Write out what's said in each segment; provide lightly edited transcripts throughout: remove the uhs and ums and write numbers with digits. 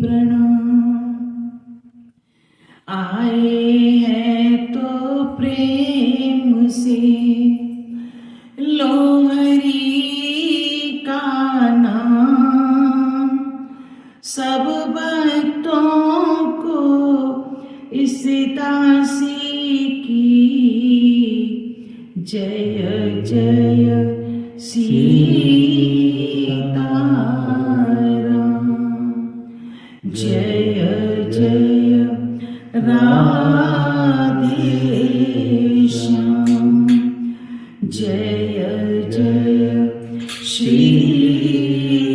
प्रणाम। आए हैं तो प्रेम से लो हरि का नाम। सब भक्तों को इस दासी की जय जय सीताराम। जय जय राधे श्याम। जय जय श्री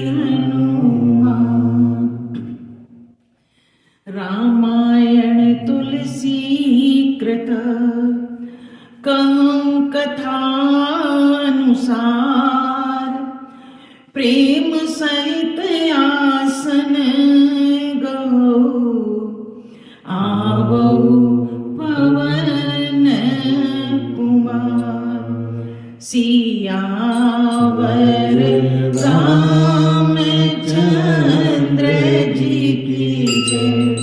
हनुमान। रामायण तुलसी कृत कहूँ कथानुसार। प्रेम सहित आसन गहो आवो पवन कुमार। सियावर रामचंद्र जी की जय।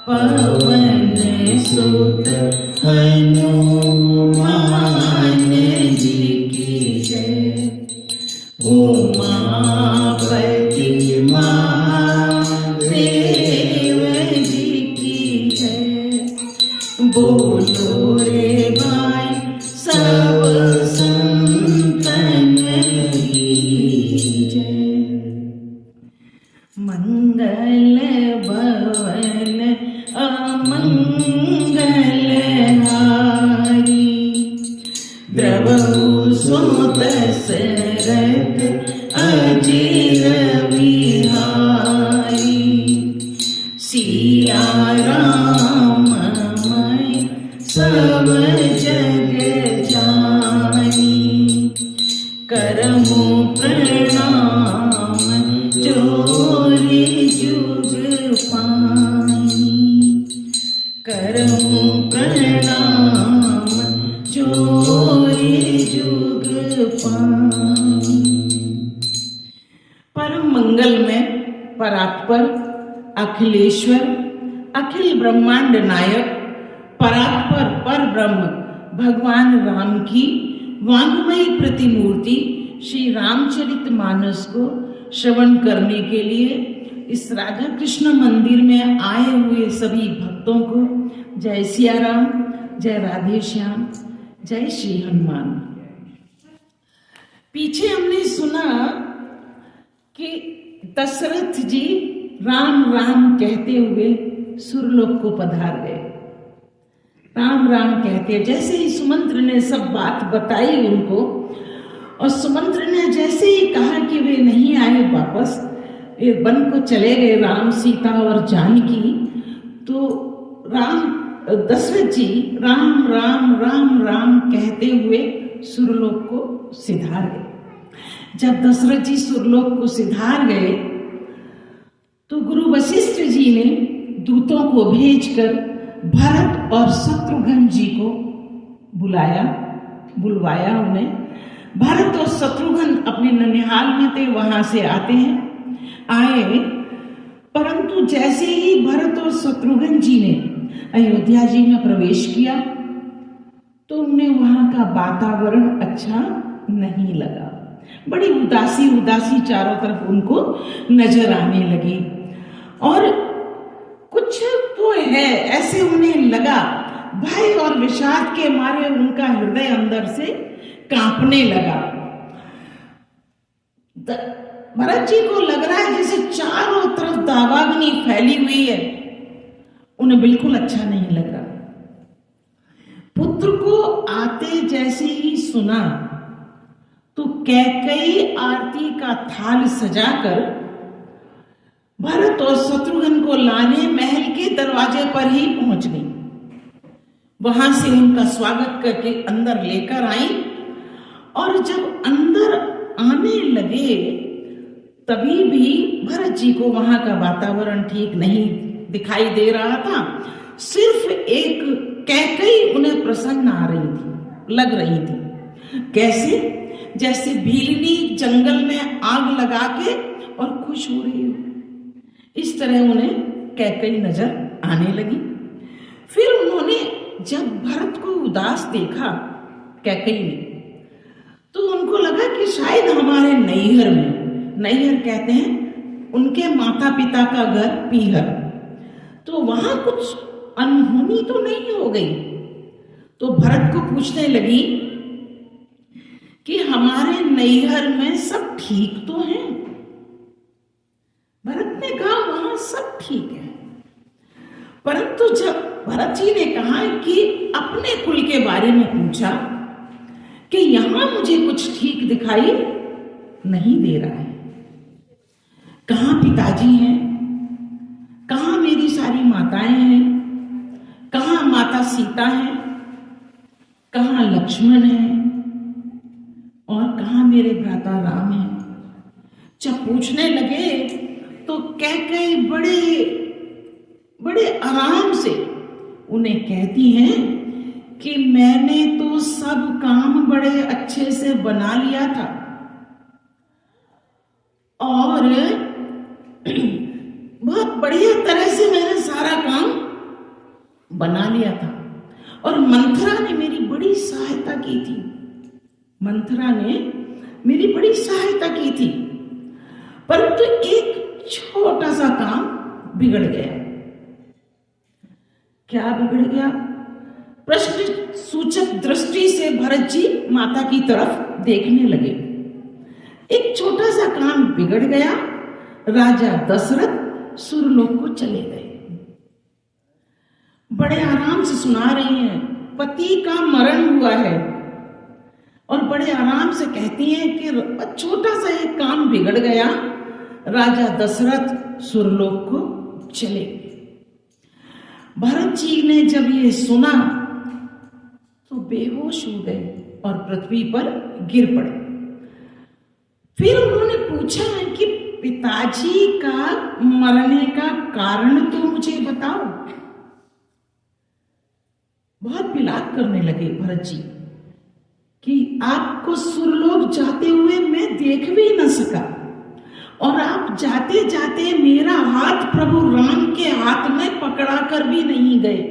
पवन सुत हनुमान जी की जय। उमापति महादेव जी की जय। बोलो रे भाई सब संतन की जय। मंगल भवन अमंगल हारी। द्रवहु सो दशरथ अजिर बिहारी। सिया राम मैं सब जग जानी। करहु प्रणाम जोरी जुग पानी। करहु प्रणाम जोरी जुग पानी। परम मंगल में परात्पर अखिलेश्वर अखिल ब्रह्मांड नायक परात्पर पर ब्रह्म भगवान राम की वांग्मयी प्रतिमूर्ति श्री रामचरितमानस को श्रवण करने के लिए इस राधा कृष्ण मंदिर में आए हुए सभी भक्तों को जय सिया राम, जय राधे श्याम, जय श्री हनुमान। पीछे हमने सुना कि दशरथ जी राम राम कहते हुए सुरलोक को पधार गए। राम राम कहते, जैसे ही सुमंत्र ने सब बात बताई उनको, और सुमंत्र ने जैसे ही कहा कि वे नहीं आए वापस, वन को चले गए राम सीता और जानकी, तो दशरथ जी राम राम राम राम कहते हुए सुरलोक को सिधार गए। जब दशरथ जी सुरलोक को सिधार गए तो गुरु वशिष्ठ जी ने दूतों को भेजकर भरत और शत्रुघ्न जी को बुलवाया उन्हें। भरत और शत्रुघ्न अपने ननिहाल में थे, वहां से आए, परंतु जैसे ही भरत और शत्रुघ्न जी ने अयोध्या जी में प्रवेश किया तो उन्हें वहां का वातावरण अच्छा नहीं लगा। बड़ी उदासी उदासी चारों तरफ उनको नजर आने लगी। और कुछ तो है ऐसे उन्हें लगा, भय और विषाद के मारे उनका हृदय अंदर से कांपने लगा। भरत जी को लग रहा है जैसे चारों तरफ दावाग्नि फैली हुई है, उन्हें बिल्कुल अच्छा नहीं लग रहा। पुत्र को आते जैसे ही सुना तो कैकेयी आरती का थाल सजाकर भरत और शत्रुघ्न को लाने महल के दरवाजे पर ही पहुंच गई। वहां से उनका स्वागत करके अंदर लेकर आई, और जब अंदर आने लगे तभी भी भरत जी को वहां का वातावरण ठीक नहीं दिखाई दे रहा था। सिर्फ एक कैकेयी उन्हें प्रसन्न आ रही थी, लग रही थी। कैसे? जैसे भीलनी जंगल में आग लगा के और खुश हो रही हो। इस तरह उन्हें कैकेयी नजर आने लगी। फिर उन्होंने जब भरत को उदास देखा कैकेयी ने, तो उनको लगा कि शायद हमारे नैहर में, नैहर कहते हैं उनके माता पिता का घर पीहर, तो वहां कुछ अनहोनी तो नहीं हो गई। तो भरत को पूछने लगी कि हमारे नैहर में सब ठीक तो है? भरत ने कहा वहां सब ठीक है। परंतु जब भरत जी ने कहा कि अपने कुल के बारे में पूछा कि यहां मुझे कुछ ठीक दिखाई नहीं दे रहा है, कहां पिताजी हैं, कहां मेरी सारी माताएं हैं, कहां माता सीता है, कहां लक्ष्मण है और कहां मेरे भ्राता राम है। जब पूछने लगे तो कैकेयी बड़े आराम से उन्हें कहती हैं कि मैंने तो सब काम बड़े अच्छे से बना लिया था और बहुत बढ़िया तरह से मैंने सारा काम बना लिया था और मंथरा ने मेरी बड़ी सहायता की थी। मंथरा ने मेरी बड़ी सहायता की थी, परंतु एक छोटा सा काम बिगड़ गया। क्या बिगड़ गया? प्रश्न सूचक दृष्टि से भरत जी माता की तरफ देखने लगे। एक छोटा सा काम बिगड़ गया। राजा दशरथ सुरलोक को चले गए। बड़े आराम से सुना रही हैं, पति का मरण हुआ है और बड़े आराम से कहती हैं कि छोटा सा एक काम बिगड़ गया, राजा दशरथ सुरलोक को चले गए। भरत जी ने जब ये सुना तो बेहोश हो गए और पृथ्वी पर गिर पड़े। फिर उन्होंने पूछा कि पिताजी का मरने का कारण तो मुझे बताओ। बहुत विलाप करने लगे भरत जी कि आपको सुरलोक जाते हुए मैं देख भी न सका और आप जाते जाते मेरा हाथ प्रभु राम के हाथ में पकड़ा कर भी नहीं गए।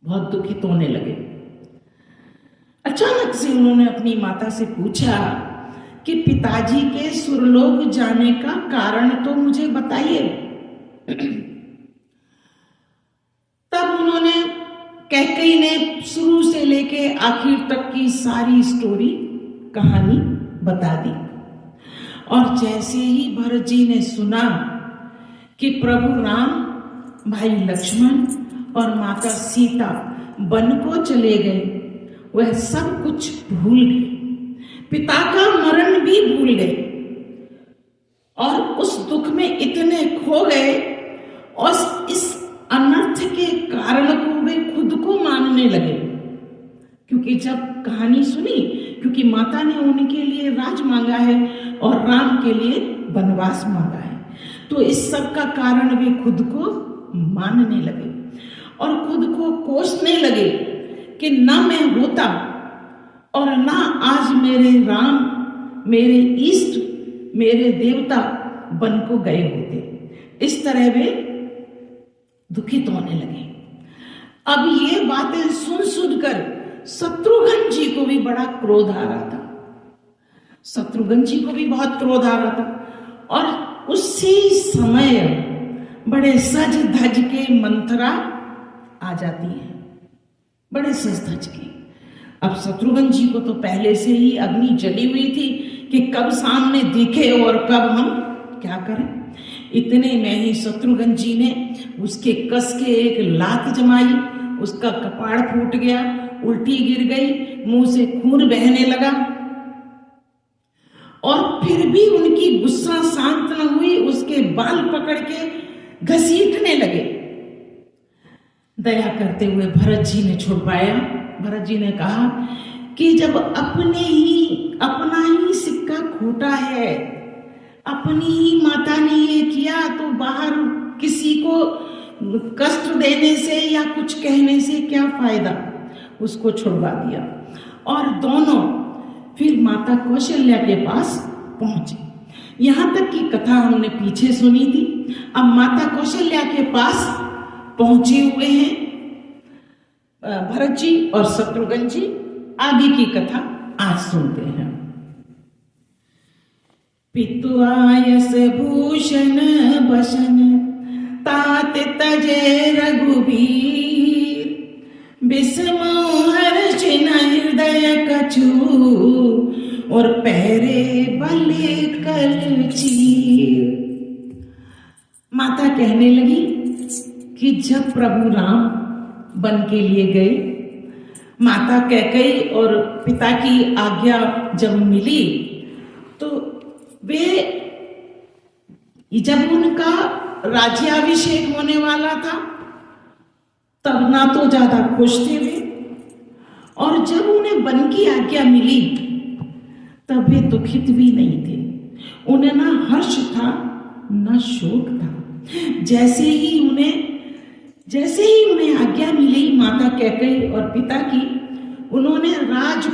बहुत दुखित होने लगे। अचानक से उन्होंने अपनी माता से पूछा कि पिताजी के सुरलोक जाने का कारण तो मुझे बताइए। तब उन्होंने कैकेयी ने शुरू से लेके आखिर तक की सारी स्टोरी, कहानी बता दी। और जैसे ही भरत जी ने सुना कि प्रभु राम, भाई लक्ष्मण और माता सीता वन को चले गए, वह सब कुछ भूल गए, पिता का मरण भी भूल गए और उस दुख में इतने खो गए और इस अनर्थ के कारण को वे खुद को मानने लगे। क्योंकि जब कहानी सुनी, क्योंकि माता ने उनके लिए राज मांगा है और राम के लिए वनवास मांगा है, तो इस सब का कारण वे खुद को मानने लगे और खुद को कोसने लगे कि ना मैं होता और ना आज मेरे राम, मेरे इष्ट, मेरे देवता वन को गए होते। इस तरह वे दुखित होने लगे। अब ये बातें सुन सुनकर शत्रुघ्न जी को भी बड़ा क्रोध आ रहा था। शत्रुघ्न जी को भी बहुत क्रोध आ रहा था और उसी समय बड़े सज धज के मंथरा आ जाती है, बड़े सज धज के। अब शत्रुघ्न जी को तो पहले से ही अग्नि जली हुई थी कि कब सामने दिखे और कब हम क्या करें। इतने में ही शत्रुघ्न जी ने उसके कस के एक लात जमाई, उसका कपाड़ फूट गया, उल्टी गिर गई, मुंह से खून बहने लगा और फिर भी उनकी गुस्सा शांत न हुई। उसके बाल पकड़ के घसीटने लगे। दया करते हुए भरत जी ने छुड़वाया। भरत जी ने कहा कि जब अपना ही सिक्का खोटा है, अपनी ही माता ने ये किया, तो बाहर किसी को कष्ट देने से या कुछ कहने से क्या फायदा। उसको छुड़वा दिया और दोनों फिर माता कौशल्या के पास पहुंचे। यहां तक की कथा हमने पीछे सुनी थी। अब माता कौशल्या के पास पहुंचे हुए हैं भरत जी और शत्रुघ्न जी। आगे की कथा आज सुनते हैं। पितुआयस भूषण बसन तात तजे रघुबीर विस्मोहर चिन्ह हृदय कछु और पैरे बले कल चीर। माता कहने लगी कि जब प्रभु राम वन के लिए गए, माता कैकेयी और पिता की आज्ञा जब मिली तो वे जब उनका राज्याभिषेक होने वाला था तब ना तो ज्यादा खुश थे वे, और जब उन्हें वन की आज्ञा मिली तब वे दुखित भी नहीं थे। उन्हें ना हर्ष था ना शोक था। जैसे ही उन्हें आज्ञा मिली माता कैकेयी और पिता की, उन्होंने राज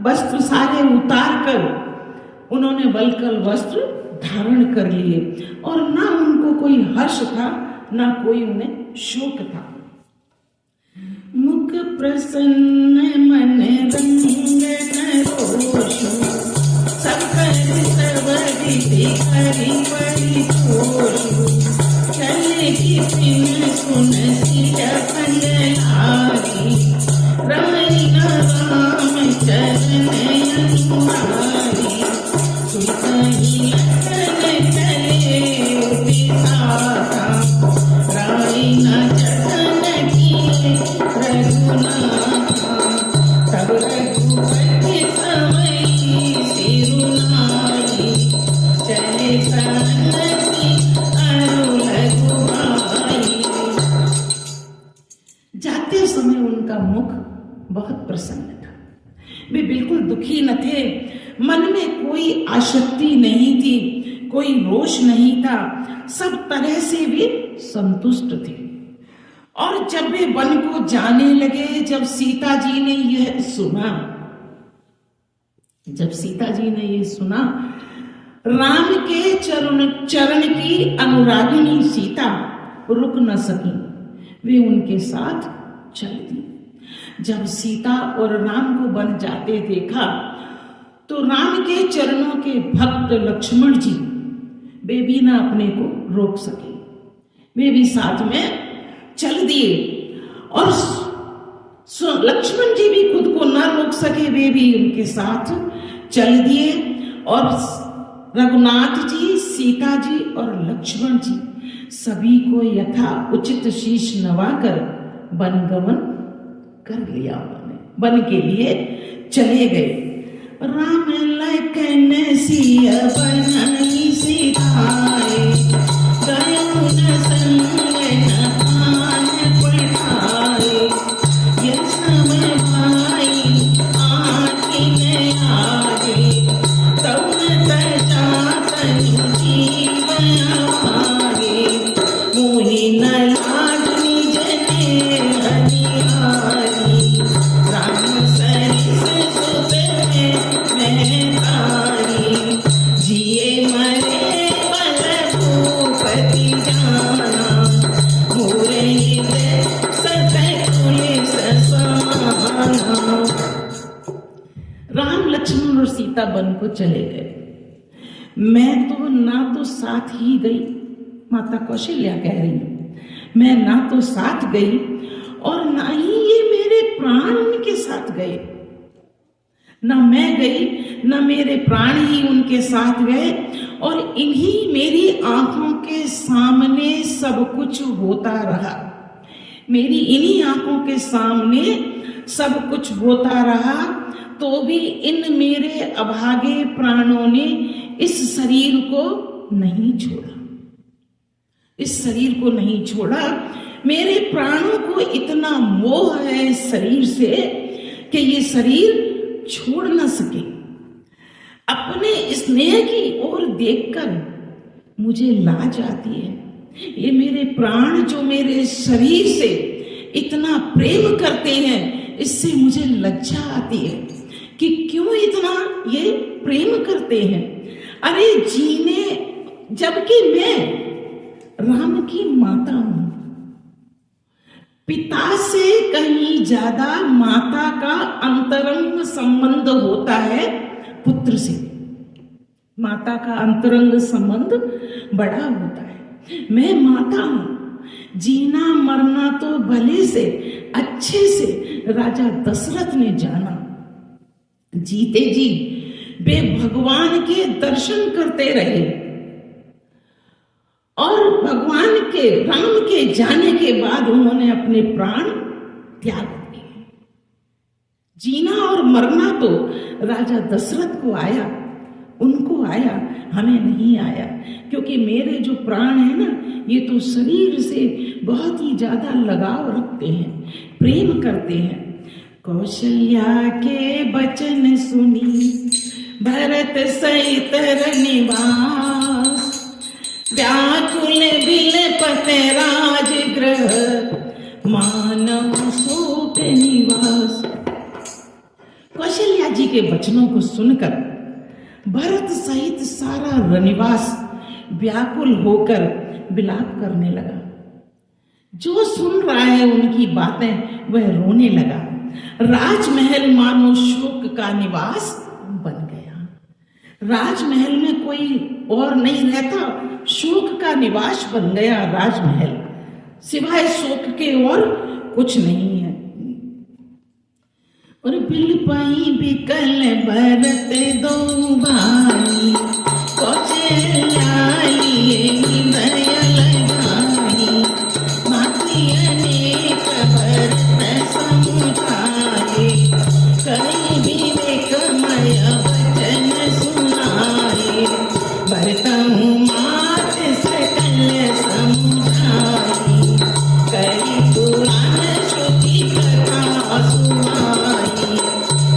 वस्त्र सारे उतार कर उन्होंने वल्कल वस्त्र धारण कर लिए, और ना उनको कोई हर्ष था ना कोई उन्हें शोक था। मुख प्रसन्न मन रंगन रोषु सब करी बड़ी तोषु चले की पिन सुन सिया पंडलारी रमई राम चरण अनुहारी सुतही लखन चले विधाता राई न जतन किए रघुनाथा तब रघुपति समई सिरुनाई चले सनसी अरु लघुबाई। जाते समय उनका मुख बहुत प्रसन्न था। वे बिल्कुल दुखी न थे। मन में कोई आसक्ति नहीं थी, कोई रोष नहीं था। सब तरह से वे संतुष्ट थे। और जब वे वन को जाने लगे, जब सीता जी ने यह सुना, राम के चरण की अनुरागिनी सीता रुक न सकी, वे उनके साथ चल दी। जब सीता और राम को वन जाते देखा तो राम के चरणों के भक्त लक्ष्मण जी वे भी ना अपने को रोक सके, वे भी साथ में चल दिए। और लक्ष्मण जी भी खुद को न रोक सके, वे भी उनके साथ चल दिए। और रघुनाथ जी, सीता जी और लक्ष्मण जी सभी को यथा उचित शीश नवाकर वनगमन कर लिया। उन्होंने वन के लिए चले गए। राम लखन सिया बनाई सिधाए गयो न संग न आन पढ़ाए यह समय भाई आखिन आगे तउन तजा तनु जीवन आगे मोहि न लाज निज ने हरियारी राम सरिस सुत में तारी जिए मरे बल भूपति जाना मोरे हृदय सतकुल ससाना। राम लक्ष्मण और सीता वन को चले गए। मैं तो ना तो साथ ही गई, माता कौशल्या कह रही है, मैं ना तो साथ गई और ना ही ये मेरे प्राण उनके साथ गए। ना मैं गई ना मेरे प्राण ही उनके साथ गए, और इन्हीं मेरी आंखों के सामने सब कुछ होता रहा। मेरी इन्हीं आंखों के सामने सब कुछ होता रहा, तो भी इन मेरे अभागे प्राणों ने इस शरीर को नहीं छोड़ा, इस शरीर को नहीं छोड़ा। मेरे प्राणों को इतना मोह है इस शरीर से कि ये शरीर छोड़ न सके। अपने स्नेह की ओर देखकर मुझे लाज आती है। ये मेरे प्राण जो मेरे शरीर से इतना प्रेम करते हैं, इससे मुझे लज्जा आती है कि क्यों इतना ये प्रेम करते हैं। अरे जीने, जबकि मैं राम की माता हूं। पिता से कहीं ज्यादा माता का अंतरंग संबंध होता है पुत्र से। माता का अंतरंग संबंध बड़ा होता है। मैं माता हूं, जीना मरना तो भले से अच्छे से राजा दशरथ ने जाना। जीते जी वे भगवान के दर्शन करते रहे और भगवान के राम के जाने के बाद उन्होंने अपने प्राण त्याग दिए। जीना और मरना तो राजा दशरथ को आया, उनको आया, हमें नहीं आया, क्योंकि मेरे जो प्राण है ना, ये तो शरीर से बहुत ही ज्यादा लगाव रखते हैं, प्रेम करते हैं। कौशल्या के बचन सुनी भरत सहित निवास, व्याकुल बिलपत राजगृह मानव शोक निवास। कौशल्या जी के वचनों को सुनकर भरत सहित सारा रनिवास व्याकुल होकर विलाप करने लगा। जो सुन रहा है उनकी बातें वह रोने लगा। राजमहल मानो शोक का निवास बन गया। राजमहल में कोई और नहीं रहता, शोक का निवास बन गया राजमहल, सिवाय शोक के और कुछ नहीं है। और बिलपाई बिकल भरत दो भाई, कौशल्या लिए दया लगाई, माती अनेक भरत समुझाए, कई विवेकमय वचन सुनाए, भरतहु मात सकल समुझाई, कई पुराण श्रुति कथा सुनाई,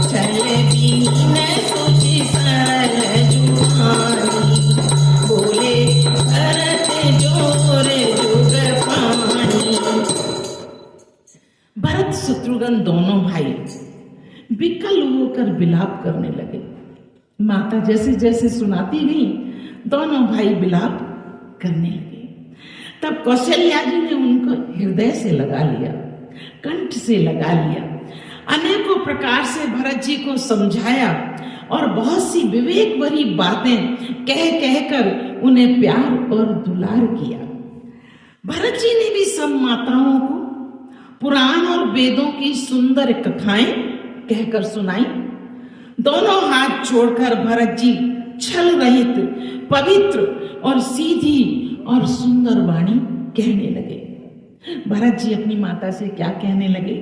चल दीन सोचि सरल जुहानी, बोले भरत जोर जुग पानी। भरत शत्रुघ्न दोनों भाई विकल होकर विलाप करने लगे। माता जैसे जैसे सुनाती गई, दोनों भाई विलाप करने लगे। तब कौशल्या जी ने उनको हृदय से लगा लिया, कंठ से लगा लिया, अनेकों प्रकार से भरत जी को समझाया और बहुत सी विवेक भरी बातें कह कहकर उन्हें प्यार और दुलार किया। भरत जी ने भी सब माताओं को पुराण और वेदों की सुंदर कथाएं कहकर सुनाई। दोनों हाथ जोड़कर भरत जी छल रहित, पवित्र और सीधी और सुंदर वाणी कहने लगे। भरत जी अपनी माता से क्या कहने लगे?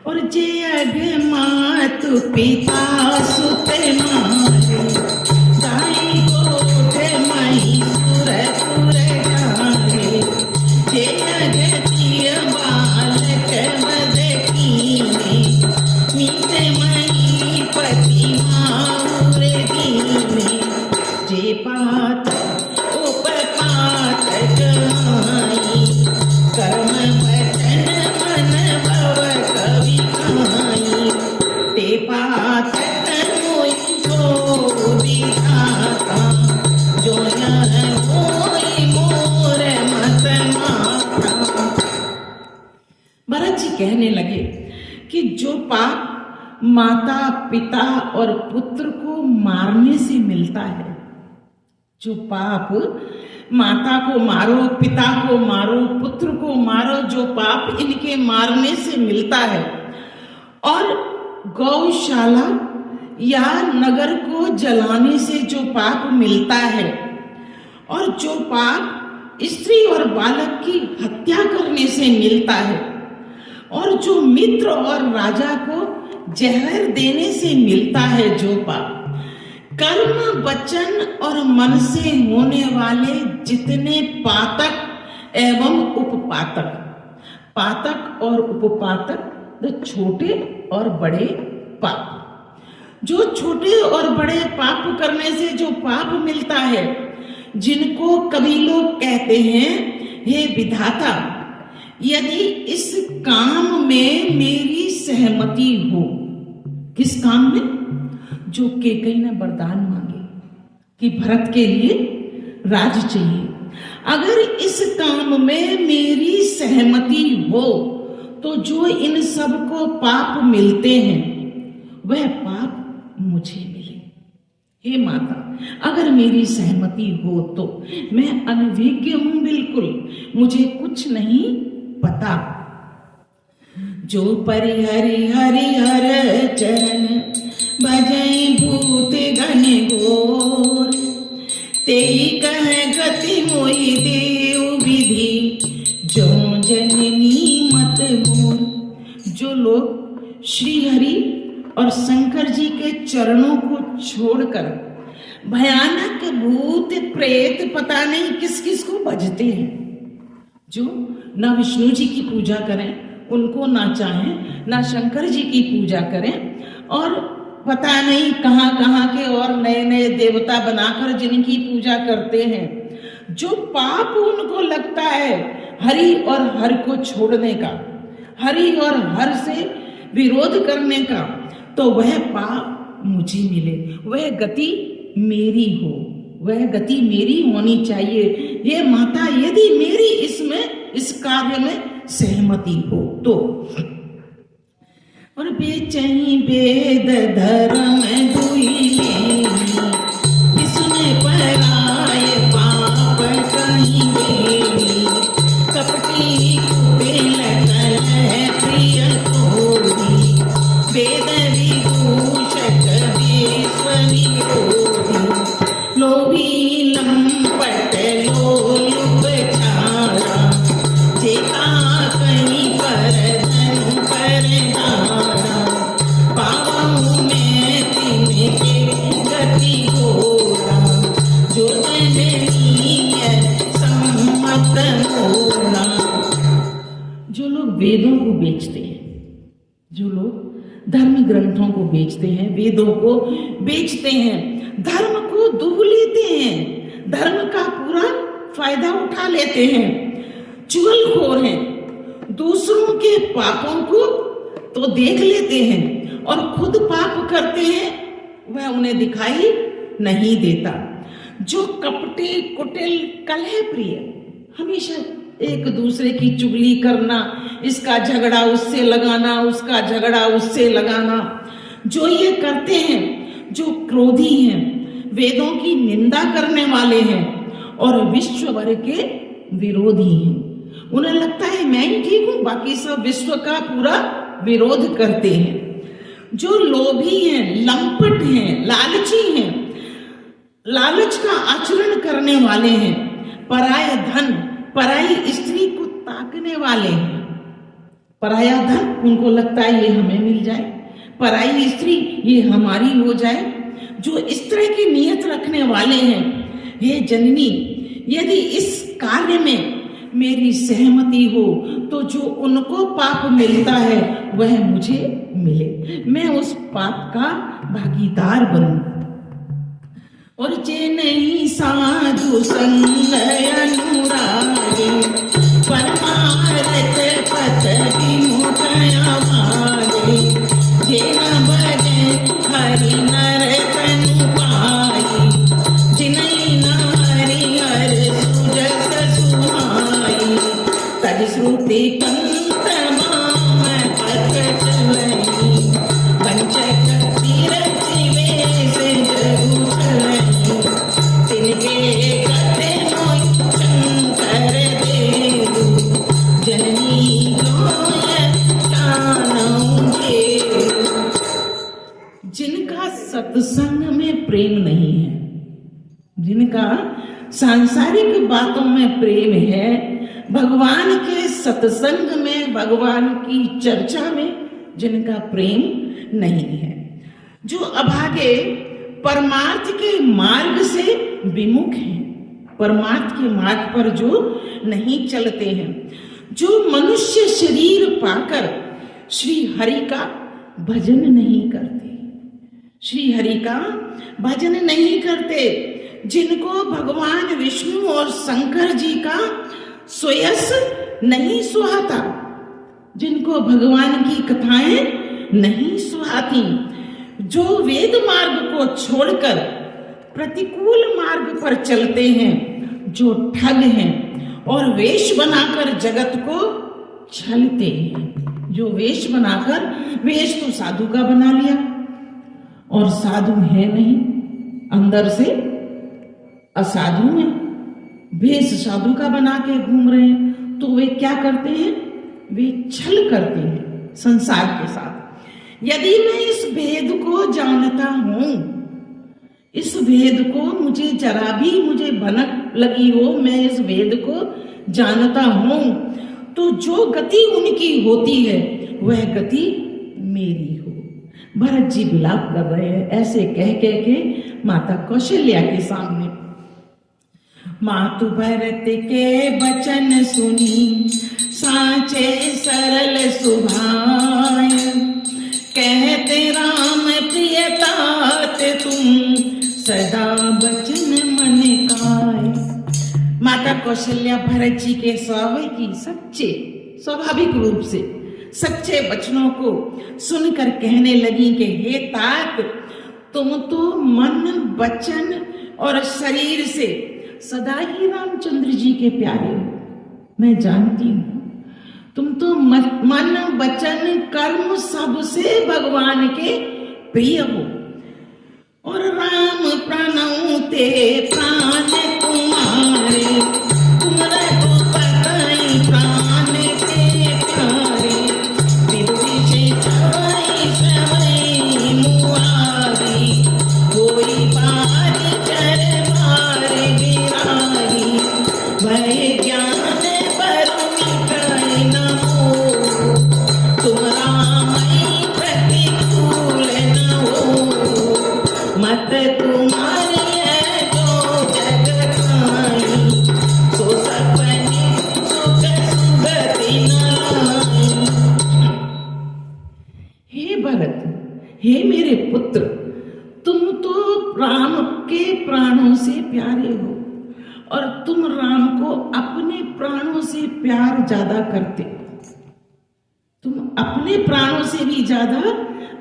और जय अघ मातु पिता सुत मारे, दाई गोठ मही सुर सुर गारे, जय अघ बालक बद कीने, मीत मही पति माउर दीने, जे पात उपपात कमाई, कर्म वचन मन भव कवि कहाई, ते पात मोई को विधाता, जो न होई मोर मत माता। भरत जी कहने लगे कि जो पाप माता पिता और पुत्र को मारने से मिलता है, जो पाप माता को मारो, पिता को मारो, पुत्र को मारो, जो पाप इनके मारने से मिलता है, और गौशाला या नगर को जलाने से जो पाप मिलता है, और जो पाप स्त्री और बालक की हत्या करने से मिलता है, और जो मित्र और राजा को जहर देने से मिलता है, जो पाप कर्म वचन और मन से होने वाले जितने पातक एवं उपपातक, पातक और उपपातक तो छोटे और बड़े पाप, जो छोटे और बड़े पाप करने से जो पाप मिलता है, जिनको कभी लोग कहते हैं, हे विधाता, यदि इस काम में मेरी सहमति हो। किस काम में? जो कैकेयी ने वरदान मांगे कि भरत के लिए राज चाहिए। अगर इस काम में मेरी सहमति हो तो जो इन सब को पाप मिलते हैं वह पाप मुझे मिले। हे माता, अगर मेरी सहमति हो तो। मैं अनभिज्ञ हूं बिल्कुल, मुझे कुछ नहीं पता। जो परिहरि हरिहर चरण बजई भूत गण घोर, तेई कह गति मोहि देव विधि, जो जननी मत मोर। जो लोग श्री हरि और शंकर जी के चरणों को छोड़कर भयानक भूत प्रेत पता नहीं किस किस को भजते हैं, जो ना विष्णु जी की पूजा करें, उनको ना चाहें, ना शंकर जी की पूजा करें, और पता नहीं कहां कहां के और नए नए देवता बनाकर जिनकी पूजा करते हैं, जो पाप उनको लगता है हरि और हर को छोड़ने का, हरि और हर से विरोध करने का, तो वह पाप मुझे मिले, वह गति मेरी हो, वह गति मेरी होनी चाहिए। ये माता, यदि मेरी इसमें इस कार्य में सहमति हो तो। और बेचैनी वेद धर्म दुईले, इसने पराय पाप कहीं बेली, कपटी कुबेल कलह प्रिय कोरी, वेद विभूषक विश्वनी कोरी, लोभी लंपट लोलुप छाड़ा, जेका कहीं पर धन पर धारा, पावों में तिनके गति घोरा, जो जननीय सम्मत होना। जो लोग वेदों को बेचते हैं, जो लोग धर्म ग्रंथों को बेचते हैं, वेदों को बेचते हैं, धर्म को दूह लेते हैं, धर्म का पूरा फायदा उठा लेते हैं, चुगलखोर हैं, दूसरों के पापों को तो देख लेते हैं और खुद पाप करते हैं, वह उन्हें दिखाई नहीं देता। जो कपटी कुटिल कलह प्रिय, हमेशा एक दूसरे की चुगली करना, इसका झगड़ा उससे लगाना, उसका झगड़ा उससे लगाना, जो ये करते हैं, जो क्रोधी हैं, वेदों की निंदा करने वाले हैं और विश्व भर के विरोधी हैं। उन्हें लगता है मैं ही ठीक हूं, बाकी सब विश्व का पूरा विरोध करते हैं। जो लोभी हैं, लंपट हैं, लालची हैं, लालच का आचरण करने वाले हैं, पराया धन, पराई स्त्री को ताकने वाले हैं। पराया धन उनको लगता है ये हमें मिल जाए, पराई स्त्री ये हमारी हो जाए। जो इस तरह की नियत रखने वाले हैं, हे जननी, यदि इस कार्य में मेरी सहमति हो तो जो उनको पाप मिलता है वह मुझे मिले, मैं उस पाप का भागीदार बनूं। और जे नहीं साधु संग अनुरागे, परमारथ पथ विमुख आवागे, जे न भजे हरि नर तनु पाई, जिनहि नारी हर सुजस सुहाई, तज श्रुति कंत माम पथ चलई, पंचक तीरथ वेश जगु चलई, तिनके कथे मोहि शंकर देव, जननी लोय जानऊ देव। जिनका सत्संग में प्रेम नहीं है, जिनका सांसारिक बातों में प्रेम है, भगवान के सत्संग में, भगवान की चर्चा में जिनका प्रेम नहीं है, जो अभागे परमार्थ के मार्ग से विमुख हैं, परमार्थ के मार्ग पर जो नहीं चलते हैं, जो मनुष्य शरीर पाकर श्री हरि का भजन नहीं करते, श्री हरि का भजन नहीं करते, जिनको भगवान विष्णु और शंकर जी का सुयस नहीं सुहाता, जिनको भगवान की कथाएं नहीं सुहाती, जो वेद मार्ग को छोड़कर प्रतिकूल मार्ग पर चलते हैं, जो ठग हैं और वेश बनाकर जगत को छलते हैं। जो वेश बनाकर, वेश तो साधु का बना लिया और साधु है नहीं, अंदर से असाधु में वेश साधु का बना के घूम रहे हैं। तो वे क्या करते हैं? वे छल करते हैं संसार के साथ। यदि मैं इस भेद को जानता हूं, इस भेद को मुझे जरा भी मुझे भनक लगी हो, मैं इस भेद को जानता हूं, तो जो गति उनकी होती है वह गति मेरी हो। भरत जी विलाप कर रहे हैं ऐसे कह के माता कौशल्या के सामने। मातु भरत के वचन सुनी, साचे सरल सुभाय, कहते राम प्रिय तात तुम, सदा वचन मन काय। माता कौशल्या भरत जी के स्वाभाविक रूप से सच्चे वचनों को सुनकर कहने लगी कि हे तात, तुम तो मन, वचन और शरीर से सदा ही रामचंद्र जी के प्यारे हो। मैं जानती हूं तुम तो मन, वचन, कर्म सबसे भगवान के प्रिय हो। और राम प्राणों ते प्राण तुम्हारे, तुम्हारे तो पताई प्राण के प्यारे, विदुषी छवई छवई मुआरी, कोई पारी चर मारे गिरारी, भय ज्ञान परमि कहि न हो, तुम रामई प्रतिकूल न हो, मत तुम्हारी है जो जग खाई, सो सपने सुख सुगति न लाई। हे भरत, हे मेरे पुत्र, तुम तो राम के प्राणों से प्यारे हो और तुम राम को अपने प्राणों से प्यार ज्यादा करते हो। तुम अपने प्राणों से भी ज्यादा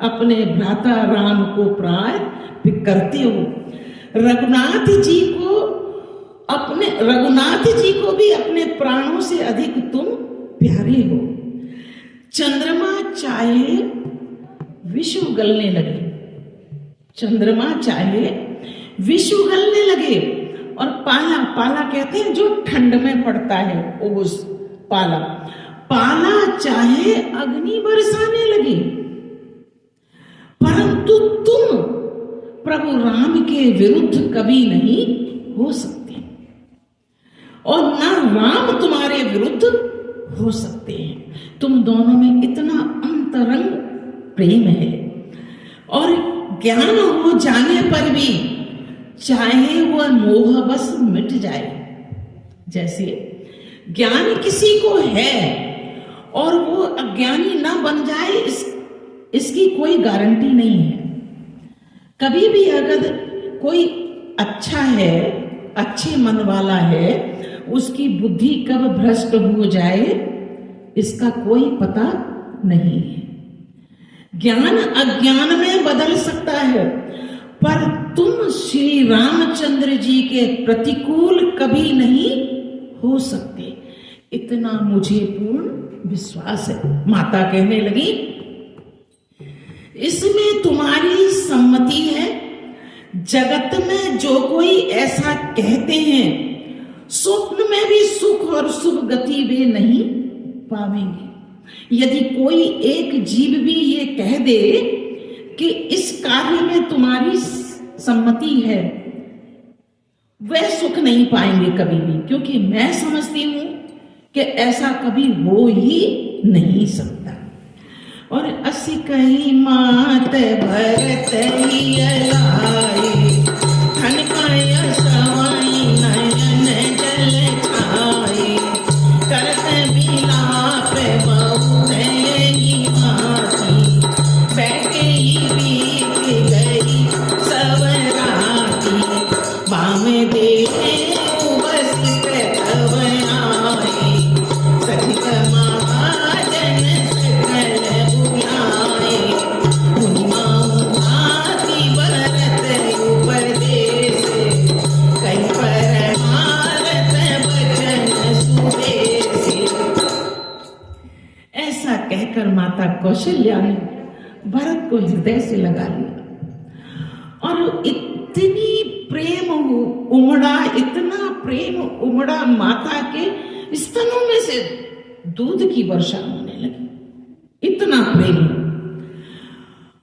अपने भ्राता राम को प्राण करते हो। रघुनाथ जी को भी अपने प्राणों से अधिक तुम प्यारे हो। चंद्रमा चाहे विश्व गलने लगे, चंद्रमा चाहे विश्व गलने लगे, और पाला कहते हैं जो ठंड में पड़ता है, ओस पाला चाहे अग्नि बरसाने लगे, परंतु तुम प्रभु राम के विरुद्ध कभी नहीं हो सकते और ना राम तुम्हारे विरुद्ध हो सकते हैं। तुम दोनों में इतना अंतरंग प्रेम है और ज्ञान हो जाने पर भी चाहे वह मोह बस मिट जाए। जैसे ज्ञान किसी को है और वो अज्ञानी ना बन जाए, इसकी कोई गारंटी नहीं है। कभी भी अगर कोई अच्छा है, अच्छे मन वाला है, उसकी बुद्धि कब भ्रष्ट हो जाए इसका कोई पता नहीं है। ज्ञान अज्ञान में बदल सकता है, पर तुम श्री रामचंद्र जी के प्रतिकूल कभी नहीं हो सकते, इतना मुझे पूर्ण विश्वास है। माता कहने लगी, इसमें तुम्हारी सम्मति है। जगत में जो कोई ऐसा कहते हैं, स्वप्न में भी सुख और शुभ गति वे नहीं पावेंगे। यदि कोई एक जीव भी ये कह दे कि इस कार्य में तुम्हारी सम्मति है, वह सुख नहीं पाएंगे कभी भी, क्योंकि मैं समझती हूं कि ऐसा कभी हो ही नहीं सकता। और असी कही मात भरत ही आए, धन पाय सवाई नयन जल छाए, करत बिलाप बहुत ही माती, बैठे ही बीत गई सब राती, बाम देखे उपस्थित तब आए, सहित महाजन सकल बुलाए, उन्मा माता कौशल्या ने भरत को हृदय से लगा लिया और इतनी प्रेम उमड़ा, इतना प्रेम उमड़ा, माता के स्तनों में से दूध की वर्षा होने लगी, इतना प्रेम।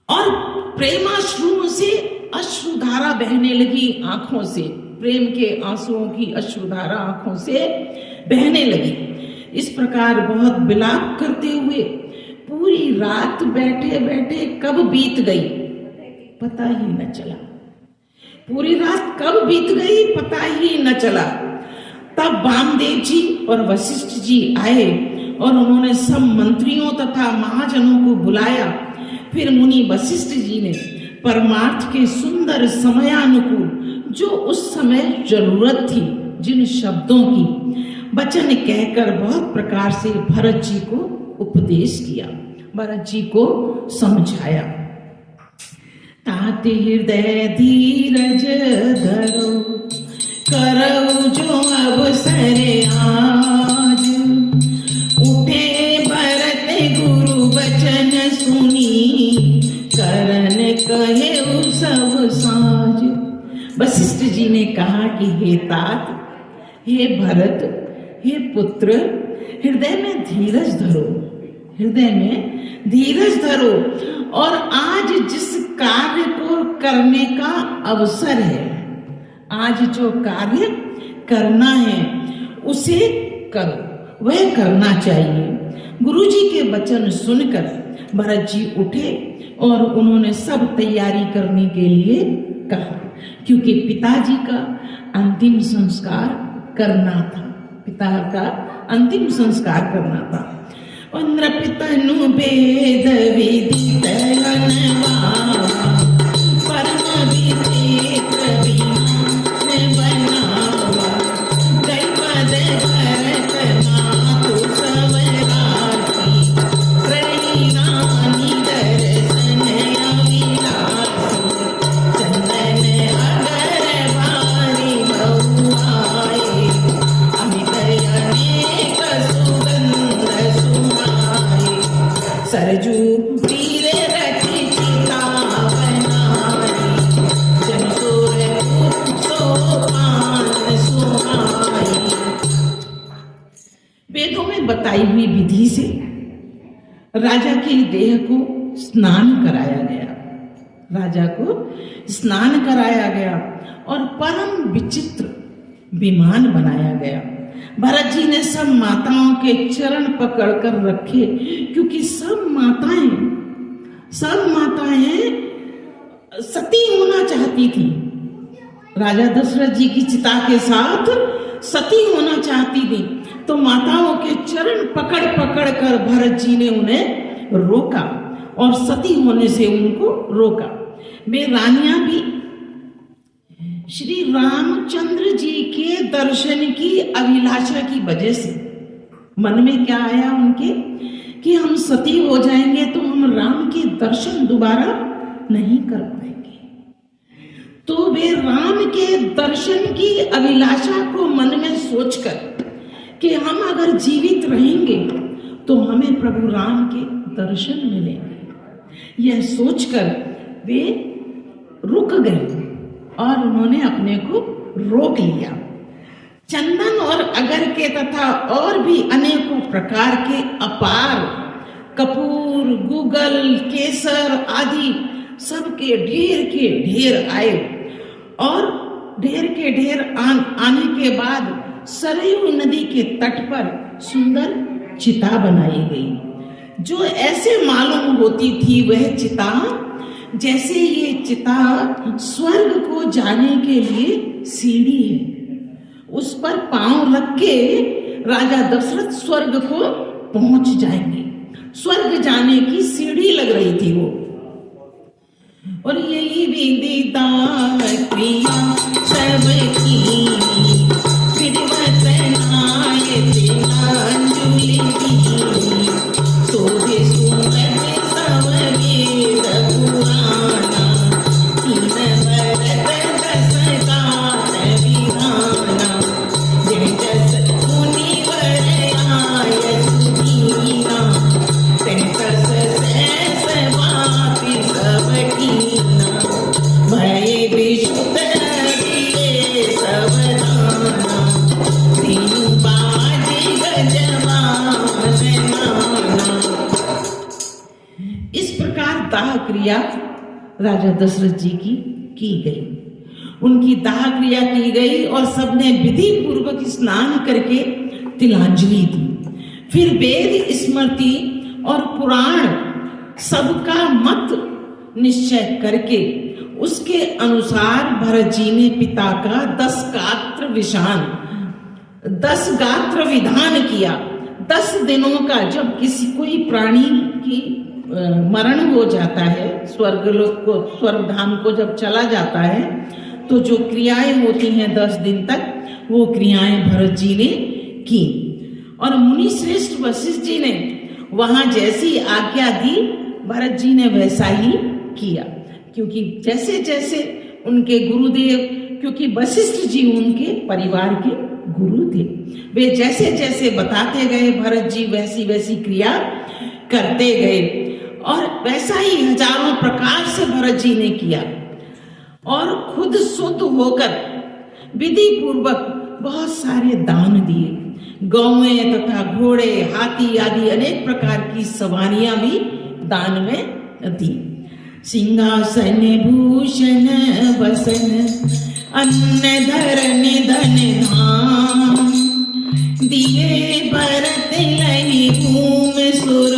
और प्रेमाश्रुओं से अश्रुधारा बहने लगी आंखों से, प्रेम के आंसुओं की अश्रुधारा आंखों से बहने लगी। इस प्रकार बहुत विलाप करते हुए पूरी रात बैठे बैठे कब बीत गई पता ही न चला, पूरी रात कब बीत गई पता ही न चला। तब वामदेव जी और वशिष्ठ जी आए और उन्होंने सब मंत्रियों तथा महाजनों को बुलाया। फिर मुनि वशिष्ठ जी ने परमार्थ के सुंदर समयानुकूल जो उस समय जरूरत थी जिन शब्दों की वचन कहकर बहुत प्रकार से भरत जी को उपदेश किया, भरत जी को समझाया। ताते हृदय धीरज धरो, करो जो अवसर आज, उठे भरत गुरु वचन सुनी, करन कहे सब साज। वशिष्ठ जी ने कहा कि हे तात, हे भरत, हे पुत्र, हृदय में धीरज धरो, हृदय में धीरज धरो। और आज जिस कार्य को करने का अवसर है, आज जो कार्य करना है उसे करो, वह करना चाहिए। गुरुजी के वचन सुनकर भरत जी उठे और उन्होंने सब तैयारी करने के लिए कहा, क्योंकि पिताजी का अंतिम संस्कार करना था, पिता का अंतिम संस्कार करना था। नृपितनु वेद विदित अनवावा, परम विचित्र विमान बनावा, दैवद भरत मातु सवरासी, प्रणिनानि दर्शन अविलासी, चंदन अगर भारी बहुआए, अमित अनेक सुगंध सुनाए, सरजू तीर रचि चिता बनाई, जन सुर सोपान सुहाई। वेदों में बताई हुई विधि से राजा की देह को स्नान कराया गया, राजा को स्नान कराया गया और परम विचित्र विमान बनाया गया। भरत जी ने सब माताओं के चरण पकड़कर रखे, क्योंकि सब माताएं सती होना चाहती थी। राजा दशरथ जी की चिता के साथ सती होना चाहती थी, तो माताओं के चरण पकड़ पकड़ कर भरत जी ने उन्हें रोका और सती होने से उनको रोका। वे रानियां भी श्री रामचंद्र जी के दर्शन की अभिलाषा की वजह से मन में क्या आया उनके कि हम सती हो जाएंगे तो हम राम के दर्शन दोबारा नहीं कर पाएंगे। तो वे राम के दर्शन की अभिलाषा को मन में सोचकर कि हम अगर जीवित रहेंगे तो हमें प्रभु राम के दर्शन मिलेंगे, यह सोचकर वे रुक गए और उन्होंने अपने को रोक लिया। चंदन और अगर के तथा और भी अनेकों प्रकार के अपार कपूर, गूगल, केसर आदि सबके ढेर के ढेर आए और ढेर के ढेर आने के बाद सरयू नदी के तट पर सुंदर चिता बनाई गई, जो ऐसे मालूम होती थी वह चिता जैसे ये चिता स्वर्ग को जाने के लिए सीढ़ी है। उस पर पांव रख के राजा दशरथ स्वर्ग को पहुंच जाएंगे। स्वर्ग जाने की सीढ़ी लग रही थी वो। और यही विदिता क्रिया सबकी, विधिवत नायति अंजुलि दी, सोधे सुमत सब वेद पुराना, तीन भरत दस गात विधाना, जय जस मुनि वर आय सुदीना, तै तस क्रिया राजा दशरथ जी की गई। उनकी दाह क्रिया की गई और सबने विधि पूर्वक स्नान करके तिलांजलि दी। फिर वेद स्मृति और पुराण सबका मत निश्चय करके उसके अनुसार भरत जी ने पिता का 10 गात्र विधान किया। 10 दिनों का जब किसी कोई प्राणी की मरण हो जाता है, स्वर्गलोक को, स्वर्गधाम को जब चला जाता है, तो जो क्रियाएं होती हैं 10 दिन तक, वो क्रियाएं भरत जी ने की। और मुनि श्रेष्ठ वशिष्ठ जी ने वहां जैसी आज्ञा दी, भरत जी ने वैसा ही किया। क्योंकि जैसे जैसे उनके गुरुदेव, क्योंकि वशिष्ठ जी उनके परिवार के गुरु थे, वे जैसे जैसे बताते गए भरत जी वैसी वैसी क्रिया करते गए। और वैसा ही हजारों प्रकार से भरत जी ने किया और खुद शुद्ध होकर विधि पूर्वक बहुत सारे दान दिए। गौएं तथा घोड़े, हाथी आदि अनेक प्रकार की सवारियां भी दान में दी। सिंहासन भूषण वसन अन्न धरन धन धाम, दिए भरत लहि भूम सुर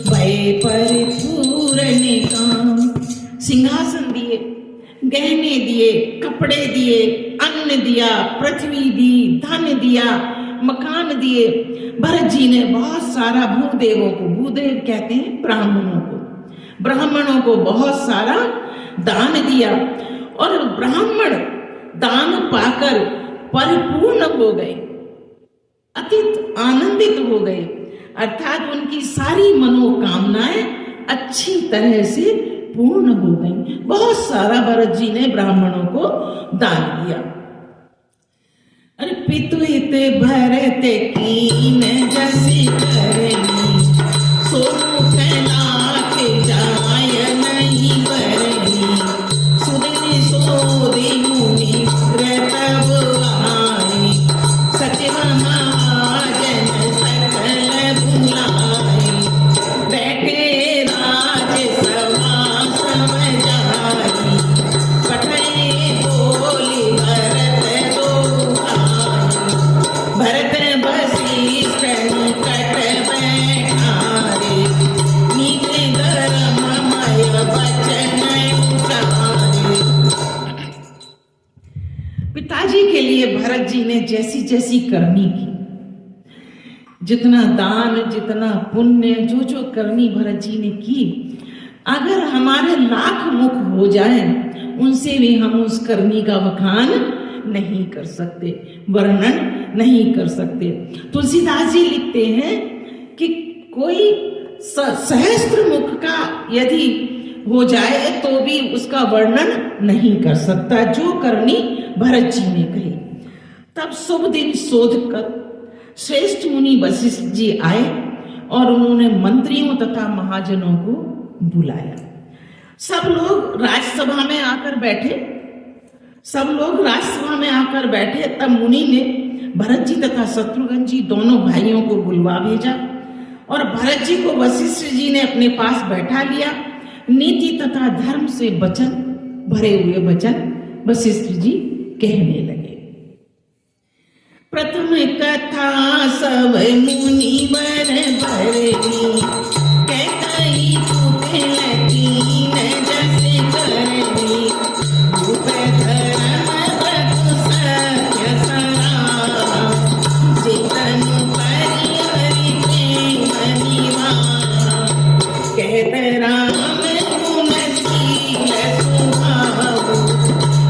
भय परिपूरण काम। सिंहासन दिए, गहने दिए, कपड़े दिए, अन्न दिया, पृथ्वी दी, धन दिया, मकान दिए। भरत जी ने बहुत सारा भूदेवों को, भूदेव कहते हैं ब्राह्मणों को बहुत सारा दान दिया। और ब्राह्मण दान पाकर परिपूर्ण हो गए, अतीत आनंदित हो गए, अर्थात उनकी सारी मनोकामनाएं अच्छी तरह से पूर्ण हो गई। बहुत सारा भरत जी ने ब्राह्मणों को दान दिया। अरे पितु हित भरत कीन जसि करनी, सो कैलाश जाय नहीं बरनी, सुदिन सोदि मुनि रतब आए, सचिव महाजन सकल बुलाए, बैठे राज सभा सब जाई, पठै बोली भरत दो भाई, भरत वशिष्ठ निकट बैठारे, नीक गरम मय वचन उचारे। पिताजी के लिए भरत जी ने जैसी जैसी करनी की, जितना दान, जितना पुण्य, जो जो करनी भरत जी ने की, अगर हमारे लाख मुख हो जाएं, उनसे भी हम उस करनी का बखान नहीं कर सकते, वर्णन नहीं कर सकते। तुलसीदास जी लिखते हैं कि कोई सहस्त्र मुख का यदि हो जाए तो भी उसका वर्णन नहीं कर सकता जो करनी भरत जी ने कही। तब शुभ दिन शोध कर श्रेष्ठ मुनि वशिष्ठ जी आए और उन्होंने मंत्रियों तथा महाजनों को बुलाया। सब लोग राजसभा में आकर बैठे। तब मुनि ने भरत जी तथा शत्रुघ्न जी दोनों भाइयों को बुलवा भेजा और भरत जी को वशिष्ठ जी ने अपने पास बैठा लिया। नीति तथा धर्म से वचन भरे हुए वचन वशिष्ठ जी कहने लगे। प्रथम कथा सब मुनिवर भरनी, कहई कुटिलकीन जस करनी, रूप धर्म व्रत सत्य सरा, जितन परि हरि प्रेम निवारा, कहत राम गुण शील स्वभाव,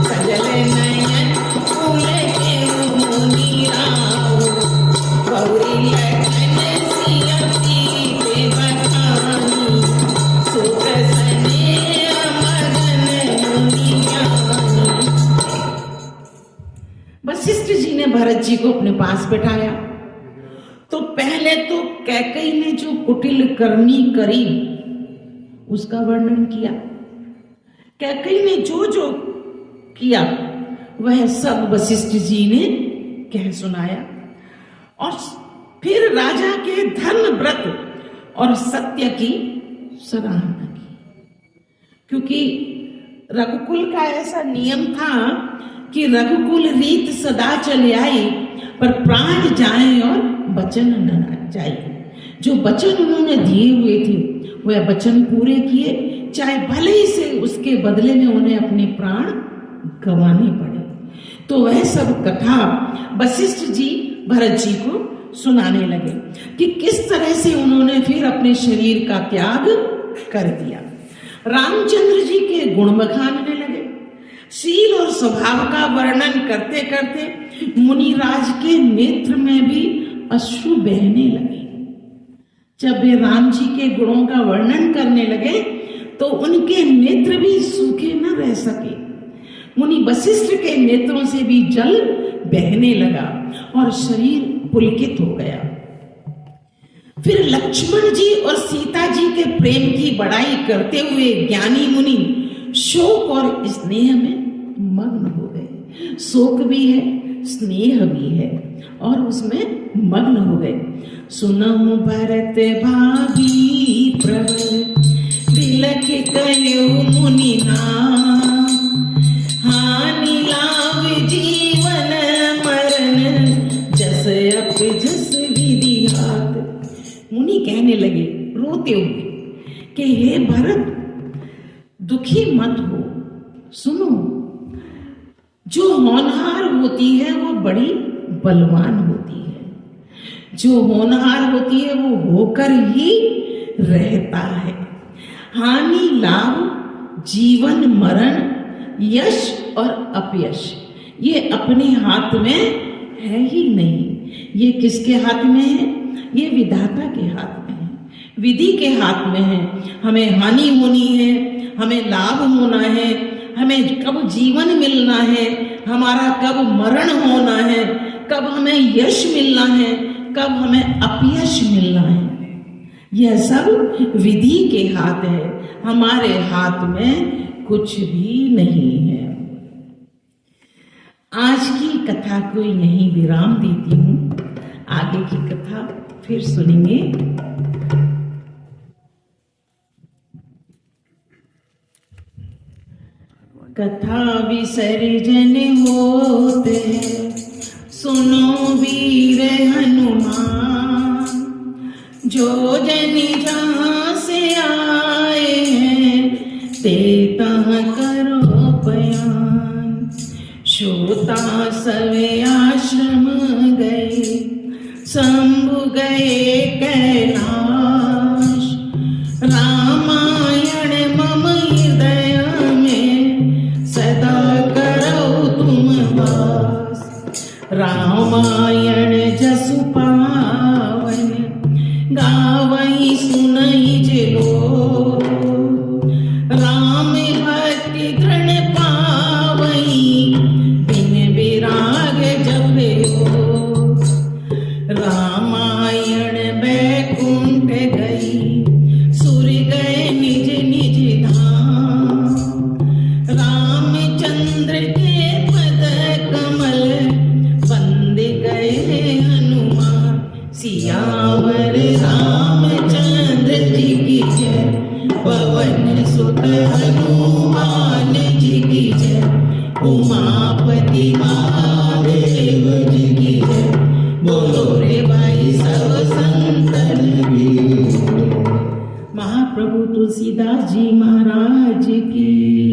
सजल नयन फूल केहू मुनि राव, गौरी लखन सिया सीते बखानी, सुख स्नेह मगन मुनि ज्ञानी। वशिष्ठ जी ने भरत जी को अपने पास बैठाया तो पहले तो कैकेयी ने जो कुटिल करनी करी उसका वर्णन किया। कैकेयी ने जो जो किया वह सब वशिष्ठ जी ने कह सुनाया और फिर राजा के धर्म व्रत और सत्य की सराहना की। क्योंकि रघुकुल का ऐसा नियम था कि रघुकुल रीत सदा चले आई, पर प्राण जाए और वचन न जाए। जो वचन उन्होंने दिए हुए थे वह वचन पूरे किए, चाहे भले ही से उसके बदले में उन्हें अपने प्राण गंवाने पड़े। तो वह सब कथा वशिष्ठ जी भरत जी को सुनाने लगे कि किस तरह से उन्होंने फिर अपने शरीर का त्याग कर दिया। रामचंद्र जी के गुण बखानने लगे। शील और स्वभाव का वर्णन करते करते मुनिराज के नेत्र में भी अश्रु बहने लगे। जब वे राम जी के गुणों का वर्णन करने लगे तो उनके नेत्र भी सूखे न रह सके। मुनि वशिष्ठ के नेत्रों से भी जल बहने लगा और शरीर पुलकित हो गया। फिर लक्ष्मण जी और सीता जी के प्रेम की बड़ाई करते हुए ज्ञानी मुनि शोक और स्नेह में मग्न हो गए। शोक भी है, स्नेह भी है और उसमें मग्न हो गए। सुनहु भरत भाभी प्रबल तिलक कयो मुनि नाम, हानि लाभ जीवन मरण जस अप जस विधि हाथ। मुनि कहने लगे रोते हुए कि हे भरत, दुखी मत हो। सुनो, जो होनहार होती है वो बड़ी बलवान होती है। जो होनहार होती है वो होकर ही रहता है। हानि लाभ जीवन मरण यश और अपयश ये अपने हाथ में है ही नहीं। ये किसके हाथ में है? ये विधाता के हाथ में है, विधि के हाथ में है। हमें हानि होनी है, हमें लाभ होना है, हमें कब जीवन मिलना है, हमारा कब मरण होना है, कब हमें यश मिलना है, कब हमें अपयश मिलना है, यह सब विधि के हाथ है। हमारे हाथ में कुछ भी नहीं है। आज की कथा को यहीं विराम देती हूँ। आगे की कथा फिर सुनेंगे। कथा विसर्जन होते सुनो वीर हनुमान, जो जन जहाँ से आए हैं ते तहाँ करो बयान। श्रोता सवे आश्रम गए, शंभु गए कैलाश। रामायण मम हृदय में सदा करो तुम वास। रामायण जसु पावन गावई सुनई जिलो। राम भक्ति दृढ़ पावई बिन विराग जपयो। रामायण बैकुंठ गई सुर गए निज निज धाम। रामचंद्र के पद कमल बंद गए हनुमान। सियावर रामचंद्र जी की जय, पवन सुत हनुमान जी की जय। उमापति महादेव जी की जय। बोलो रे भाई सब संतन की। महाप्रभु तुलसीदास जी महाराज की